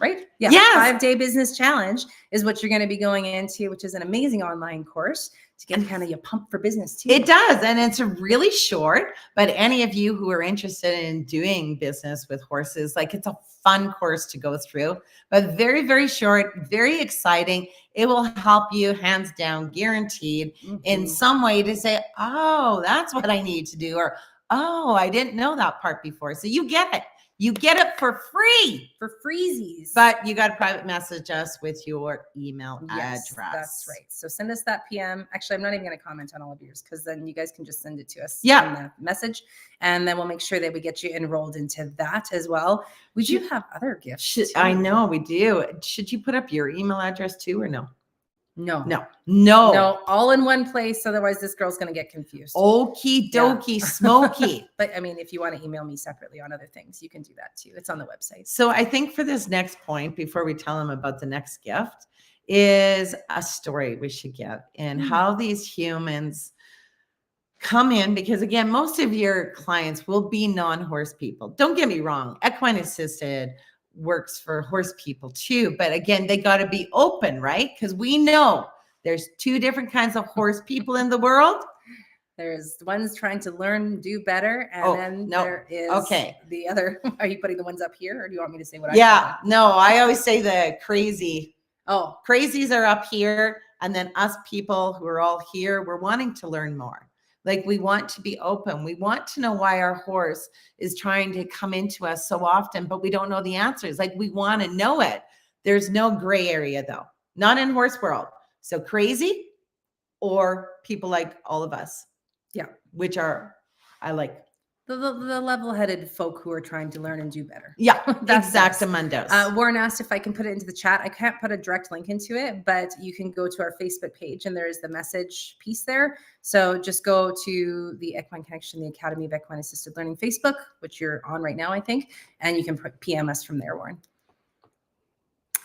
right? Yeah. Yes. 5-day business challenge is what you're going to be going into, which is an amazing online course to get kind of you pumped for business too. It does. And it's really short, but any of you who are interested in doing business with horses, like it's a fun course to go through, but very, very short, very exciting. It will help you hands down, guaranteed in some way to say, oh, that's what I need to do. Or, oh, I didn't know that part before. So you get it. You get it for free. For freezies. But you got to private message us with your email address. That's right. So send us that PM. Actually, I'm not even going to comment on all of yours, because then you guys can just send it to us in the message. And then we'll make sure that we get you enrolled into that as well. We do have other gifts. I know we do. Should you put up your email address too, or no? No, all in one place. Otherwise, this girl's going to get confused. Okie dokie, smoky. But I mean, if you want to email me separately on other things, you can do that too. It's on the website. So I think for this next point, before we tell them about the next gift, is a story we should give and how these humans come in, because again, most of your clients will be non-horse people. Don't get me wrong. Equine-assisted works for horse people too. But again, they got to be open, right? Because we know there's 2 different kinds of horse people in the world. There's ones trying to learn, do better. And there is the other. Are you putting the ones up here, or do you want me to say what I always say the crazy. Oh, crazies are up here. And then us people who are all here, we're wanting to learn more. Like we want to be open. We want to know why our horse is trying to come into us so often, but we don't know the answers. Like we want to know it. There's no gray area though, not in horse world. So crazy or people like all of us. Yeah. Which are, I like. The level-headed folk who are trying to learn and do better. Yeah, exactamundos. Warren asked if I can put it into the chat. I can't put a direct link into it, but you can go to our Facebook page and there is the message piece there. So just go to the Equine Connection, the Academy of Equine-Assisted Learning Facebook, which you're on right now, I think, and you can PM us from there, Warren,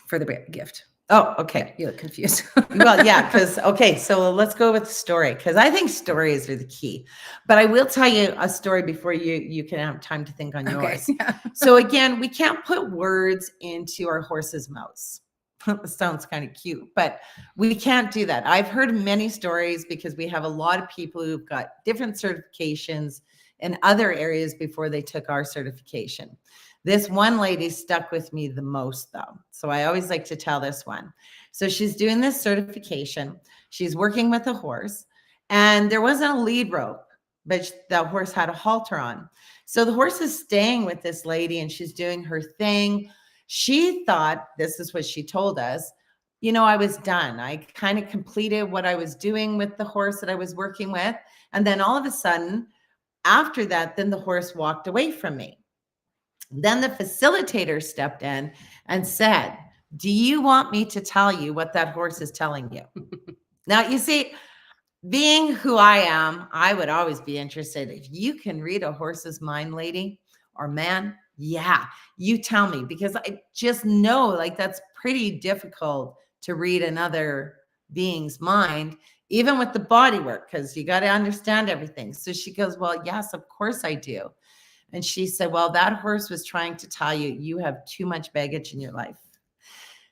for the gift. Oh, okay. You look confused. Well, yeah, because, okay, so let's go with the story, because I think stories are the key. But I will tell you a story before you can have time to think on yours. Yeah. So again, we can't put words into our horses' mouths. It sounds kind of cute, but we can't do that. I've heard many stories because we have a lot of people who've got different certifications in other areas before they took our certification. This one lady stuck with me the most though. So I always like to tell this one. So she's doing this certification. She's working with a horse and there wasn't a lead rope, but the horse had a halter on. So the horse is staying with this lady and she's doing her thing. She thought, this is what she told us, you know, I was done. I kind of completed what I was doing with the horse that I was working with. And then all of a sudden after that, then the horse walked away from me. Then the facilitator stepped in and said, do you want me to tell you what that horse is telling you? Now, you see, being who I am, I would always be interested. If you can read a horse's mind, lady or man, yeah, you tell me, because I just know like that's pretty difficult to read another being's mind, even with the body work, because you got to understand everything. So she goes, well, yes, of course I do. And she said, well, that horse was trying to tell you, you have too much baggage in your life.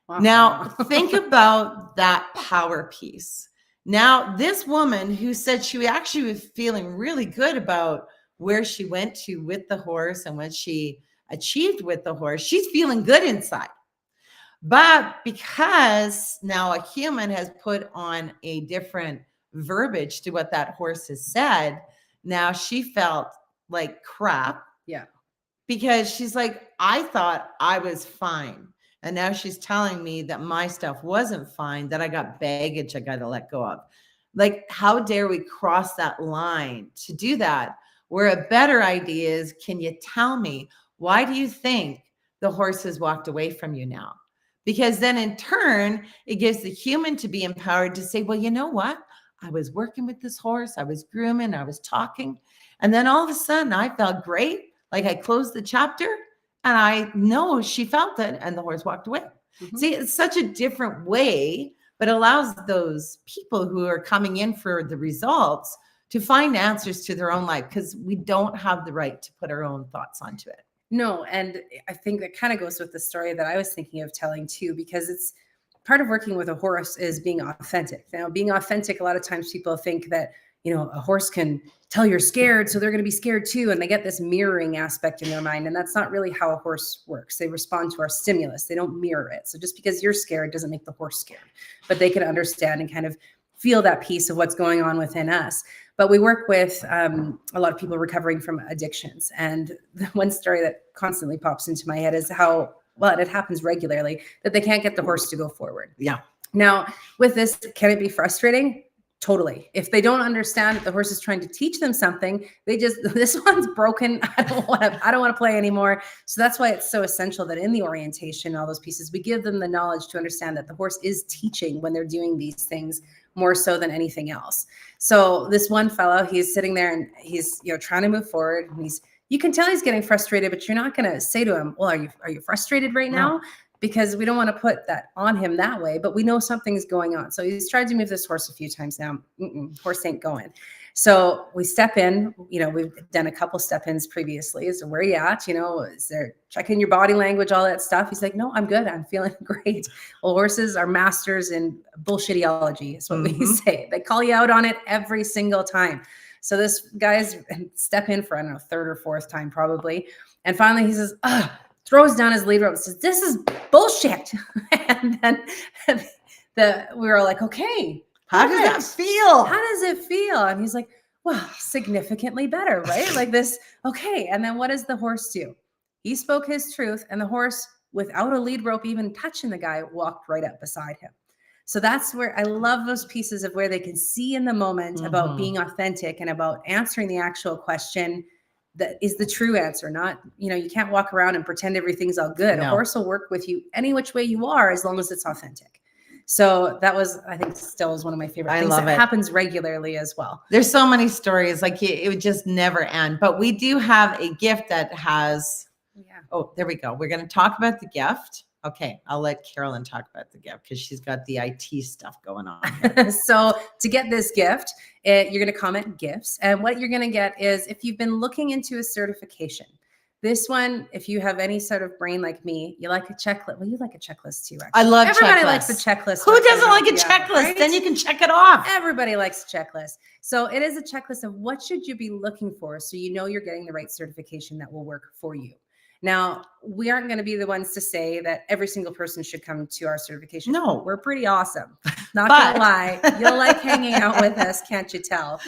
Wow. Now, think about that power piece. Now, this woman who said she actually was feeling really good about where she went to with the horse and what she achieved with the horse, she's feeling good inside. But because now a human has put on a different verbiage to what that horse has said, now she felt like crap. Yeah. Because she's like, I thought I was fine. And now she's telling me that my stuff wasn't fine, that I got baggage I got to let go of. Like, how dare we cross that line to do that? Where a better idea is, can you tell me, why do you think the horse has walked away from you now? Because then in turn, it gives the human to be empowered to say, well, you know what? I was working with this horse. I was grooming. I was talking. And then all of a sudden I felt great. Like I closed the chapter and I know she felt it and the horse walked away. Mm-hmm. See, it's such a different way, but allows those people who are coming in for the results to find answers to their own life, because we don't have the right to put our own thoughts onto it. No, and I think that kind of goes with the story that I was thinking of telling too, because it's part of working with a horse is being authentic. Now, being authentic, a lot of times people think that, you know, a horse can tell you're scared, so they're going to be scared too. And they get this mirroring aspect in their mind. And that's not really how a horse works. They respond to our stimulus. They don't mirror it. So just because you're scared doesn't make the horse scared, but they can understand and kind of feel that piece of what's going on within us. But we work with a lot of people recovering from addictions. And the one story that constantly pops into my head is how, well, it happens regularly, that they can't get the horse to go forward. Yeah. Now, with this, can it be frustrating? Totally. If they don't understand that the horse is trying to teach them something, they just, this one's broken. I don't want to play anymore. So that's why it's so essential that in the orientation, all those pieces, we give them the knowledge to understand that the horse is teaching when they're doing these things more so than anything else. So this one fellow, he's sitting there and he's, you know, trying to move forward, and you can tell he's getting frustrated, but you're not going to say to him, well, are you frustrated right now? Because we don't want to put that on him that way, but we know something's going on. So he's tried to move this horse a few times now. Horse ain't going. So we step in, you know, we've done a couple step-ins previously. So where are you at? You know, is there checking your body language, all that stuff? He's like, no, I'm good. I'm feeling great. Well, horses are masters in bullshitology is what we say. They call you out on it every single time. So this guy's step in for, I don't know, third or fourth time probably. And finally he says, throws down his lead rope and says, this is bullshit. And then we were like, okay, how does that feel? How does it feel? And he's like, well, significantly better, right? Like this. Okay. And then what does the horse do? He spoke his truth, and the horse, without a lead rope even touching the guy, walked right up beside him. So that's where I love those pieces of where they can see in the moment about being authentic and about answering the actual question that is the true answer. Not, you know, you can't walk around and pretend everything's all good. No. A horse will work with you any which way you are, as long as it's authentic. So that was, I think, still is one of my favorite things. That happens regularly as well. There's so many stories, like it would just never end. But we do have a gift that has, oh, there we go. We're going to talk about the gift. Okay, I'll let Carolyn talk about the gift because she's got the IT stuff going on. So to get this gift, you're going to comment gifts. And what you're going to get is, if you've been looking into a certification, this one, if you have any sort of brain like me, you like a checklist. Well, you like a checklist too, actually. I love Everybody checklists. Likes a checklist. Who doesn't like a checklist? Right? Then you can check it off. Everybody likes a checklist. So it is a checklist of what should you be looking for, so you know you're getting the right certification that will work for you. Now, we aren't going to be the ones to say that every single person should come to our certification. No. We're pretty awesome. Not going to lie. You'll like hanging out with us, can't you tell?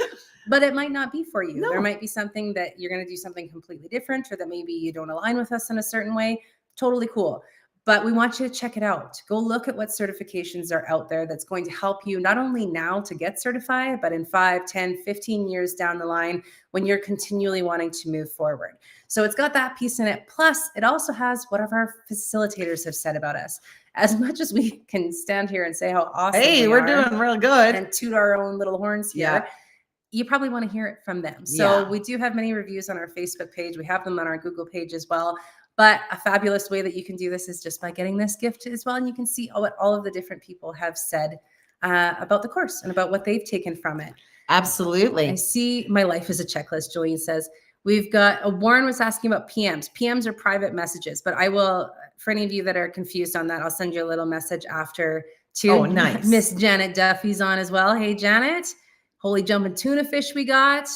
But it might not be for you. No. There might be something that you're going to do something completely different, or that maybe you don't align with us in a certain way. Totally cool. But we want you to check it out. Go look at what certifications are out there that's going to help you not only now to get certified, but in 5, 10, 15 years down the line when you're continually wanting to move forward. So it's got that piece in it. Plus, it also has what our facilitators have said about us. As much as we can stand here and say how awesome we're doing real good and toot our own little horns here, you probably want to hear it from them. So we do have many reviews on our Facebook page. We have them on our Google page as well. But a fabulous way that you can do this is just by getting this gift as well. And you can see what all of the different people have said about the course and about what they've taken from it. Absolutely. I see my life as a checklist. Julian says, we've got, Warren was asking about PMs. PMs are private messages, but I will, for any of you that are confused on that, I'll send you a little message after to nice. Miss Janet Duffy's on as well. Hey, Janet, holy jumping tuna fish we got.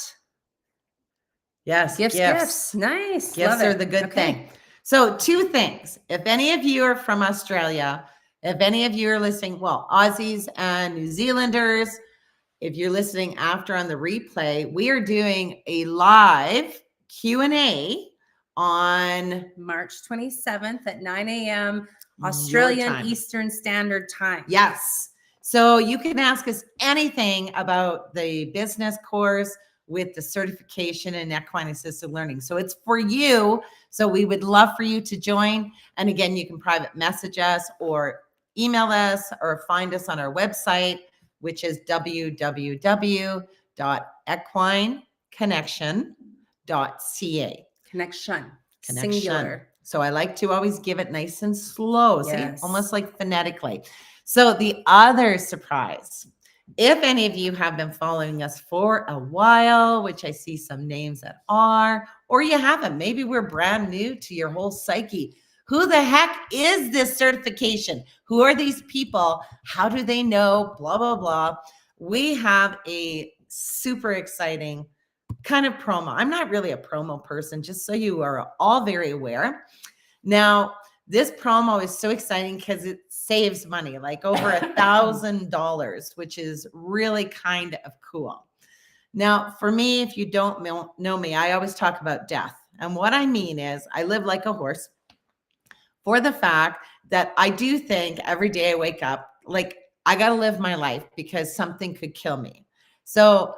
Yes, Gifts. Nice. Gifts Love are it. the good Okay. thing. So 2 things. If any of you are from Australia, if any of you are listening, well, Aussies and New Zealanders, if you're listening after on the replay, we are doing a live Q&A on March 27th at 9 a.m. your Australian time. Eastern Standard Time. Yes. So you can ask us anything about the business course with the certification in equine assisted learning. So it's for you. So we would love for you to join. And again, you can private message us or email us or find us on our website, which is www.equineconnection.ca. Connection. Connection. Singular. So I like to always give it nice and slow, Yes. see, almost like phonetically. So the other surprise, if any of you have been following us for a while, which I see some names that are, or you haven't, maybe we're brand new to your whole psyche. Who the heck is this certification? Who are these people? How do they know? Blah, blah, blah. We have a super exciting kind of promo. I'm not really a promo person, just so you are all very aware. Now, this promo is so exciting because it saves money, like over $1,000, which is really kind of cool. Now, for me, if you don't know me, I always talk about death. And what I mean is I live like a horse for the fact that I do think every day I wake up, like I got to live my life because something could kill me. So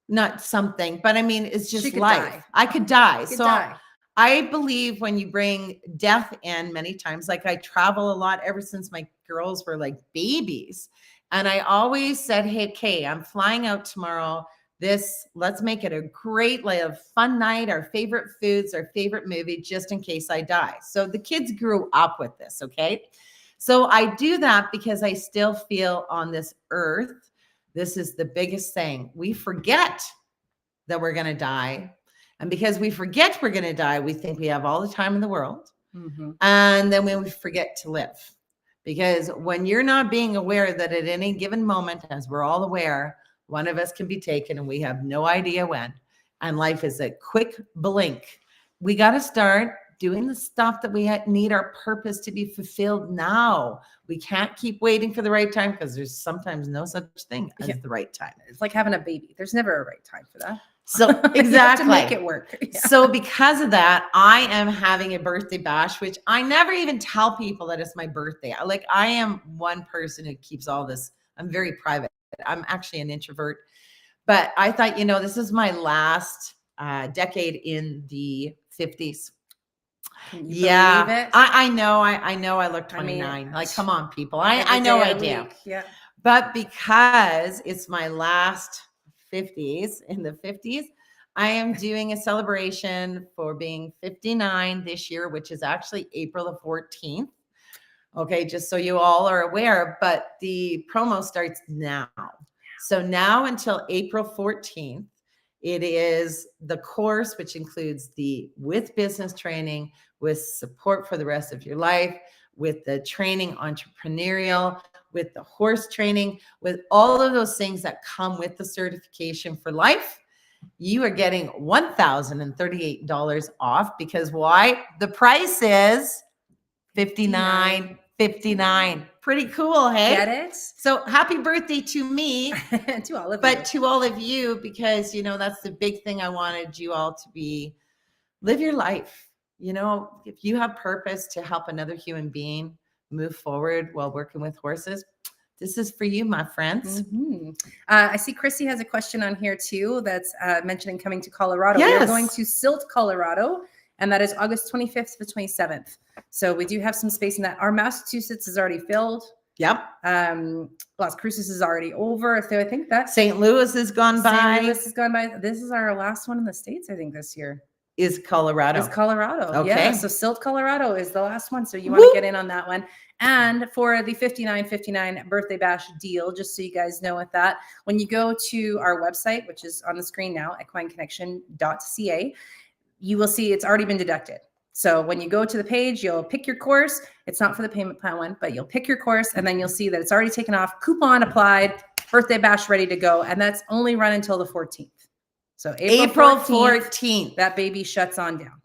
not something, but I mean, it's just life. Die. I could die. Could So die. I believe when you bring death in many times, like I travel a lot ever since my girls were like babies. And I always said, hey, Kay, I'm flying out tomorrow. Let's make it a great, like a fun night, our favorite foods, our favorite movie, just in case I die. So the kids grew up with this. Okay. So I do that because I still feel on this earth, this is the biggest thing. We forget that we're going to die. And because we forget we're going to die, we think we have all the time in the world. Mm-hmm. And then we forget to live. Because when you're not being aware that at any given moment, as we're all aware, one of us can be taken and we have no idea when. And life is a quick blink. We got to start doing the stuff that we need our purpose to be fulfilled now. We can't keep waiting for the right time because there's sometimes no such thing as the right time. It's like having a baby. There's never a right time for that. So exactly. You have to make it work. Yeah. So because of that, I am having a birthday bash, which I never even tell people that it's my birthday. Like I am one person who keeps all this. I'm very private. I'm actually an introvert, but I thought, this is my last decade in the 50s. Can you believe it? I know. I look 29. I mean, like, come on, people. I know I do. Yeah. But because it's my last 50s, in the 50s, I am doing a celebration for being 59 this year, which is actually April the 14th. Okay, just so you all are aware, but the promo starts now. So now until April 14th, it is the course, which includes the with business training, with support for the rest of your life, with the training entrepreneurial, with the horse training, with all of those things that come with the certification for life. You are getting $1,038 off because why? The price is $59.59. Pretty cool, hey? Get it? So happy birthday to me. To all of you. But to all of you, because, that's the big thing I wanted you all to be, live your life. If you have purpose to help another human being move forward while working with horses, this is for you, my friends. Mm-hmm. I see Chrissy has a question on here too that's mentioning coming to Colorado. Yes. We're going to Silt, Colorado, and that is August 25th to 27th. So we do have some space in that. Our Massachusetts is already filled. Yep. Las Cruces is already over. So I think that St. Louis has gone by. St. Louis has gone by. This is our last one in the States, I think, this year. Is Colorado. Okay. Yeah. So Silt, Colorado is the last one. So you want to get in on that one. And for the 59.59 birthday bash deal, just so you guys know with that, when you go to our website, which is on the screen now, equineconnection.ca, you will see it's already been deducted. So when you go to the page, you'll pick your course. It's not for the payment plan one, but you'll pick your course and then you'll see that it's already taken off, coupon applied, birthday bash ready to go. And that's only run until the 14th. So April 14th, 14th. that baby shuts on down.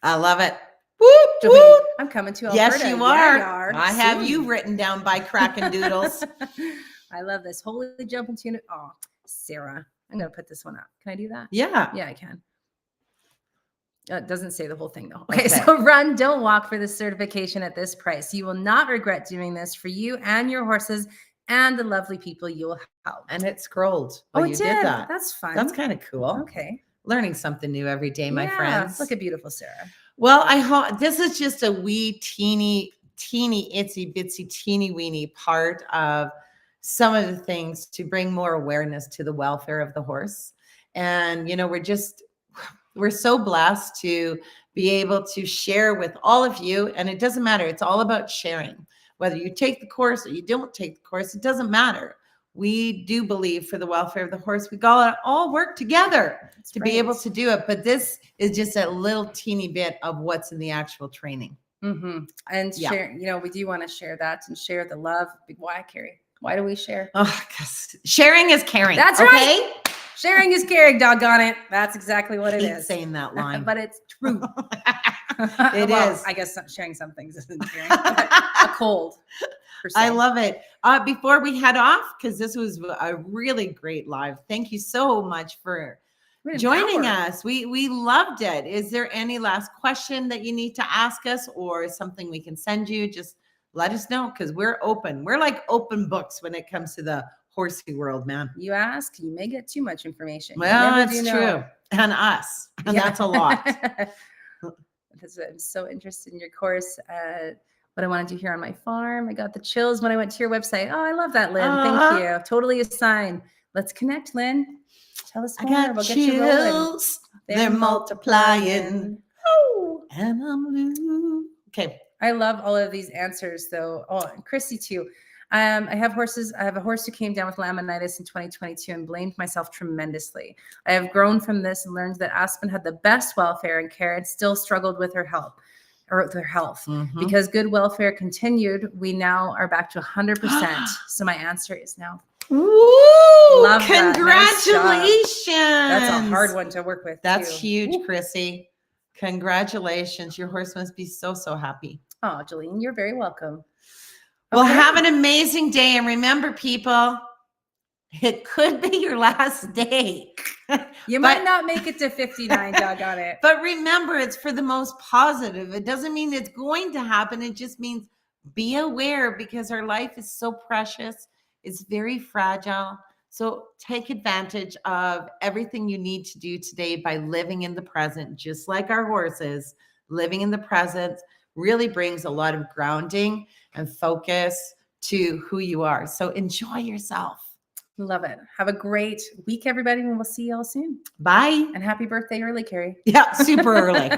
I love it. Whoop, Jolene, whoop. I'm coming to Alberta. Yes, you Yeah, are. you are. I have you Soon. written down by Kraken Doodles. I love this. Holy jump into unit. Oh, Sarah, I'm going to put this one up. Can I do that? Yeah. Yeah, I can. It doesn't say the whole thing though. Okay, Okay. so run, don't walk for this certification at this price. You will not regret doing this for you and your horses and the lovely people you will help. And it scrolled. Oh, Oh, it you did. did that. That's fun. That's kind of cool. Okay. Learning something new every day, my friends. Look at beautiful Sarah. Well, I hope this is just a wee teeny itsy bitsy teeny weeny part of some of the things to bring more awareness to the welfare of the horse. And, you know, we're so blessed to be able to share with all of you. And it doesn't matter. It's all about sharing. Whether you take the course or you don't take the course, it doesn't matter. We do believe for the welfare of the horse, we gotta all work together to be able to do it. But this is just a little teeny bit of what's in the actual training. Mm-hmm. And share, you know, we do want to share that and share the love. Why, Carrie? Why do we share? Oh, because sharing is caring. That's right. Sharing is caring, doggone it. That's exactly what it I hate is. saying that line. But it's true. It is. I guess sharing some things isn't caring. A cold. Per se. I love it. Before we head off, because this was a really great live. Thank you so much for joining us. We loved it. Is there any last question that you need to ask us or something we can send you? Just let us know, because we're open. We're like open books when it comes to the horsey world, man. You ask, you may get too much information. Well, that's true. And us. And that's a lot. I'm so interested in your course. What I want to do here on my farm. I got the chills when I went to your website. Oh, I love that, Lynn. Thank you. Totally a sign. Let's connect, Lynn. Tell us more. I got we'll chills. get you rolling. They're multiplying. Oh, and I'm blue. Okay. I love all of these answers, though. Oh, and Chrissy too. I have horses. I have a horse who came down with laminitis in 2022 and blamed myself tremendously. I have grown from this and learned that Aspen had the best welfare and care and still struggled with her health. Mm-hmm. Because good welfare continued, we now are back to 100%. So my answer is now. Ooh, Love that. congratulations. Nice. That's a hard one to work with. That's too. huge, Ooh. Chrissy. Congratulations. Your horse must be so, so happy. Oh, Jolene, you're very welcome. Well, have an amazing day. And remember, people, it could be your last day. You might not make it to 59, doggone it. But remember, it's for the most positive. It doesn't mean it's going to happen. It just means be aware, because our life is so precious. It's very fragile. So take advantage of everything you need to do today by living in the present, just like our horses. Living in the present really brings a lot of grounding and focus to who you are. So enjoy yourself. Love it. Have a great week, everybody, and we'll see you all soon. Bye. And happy birthday early, Carrie. Yeah, super early.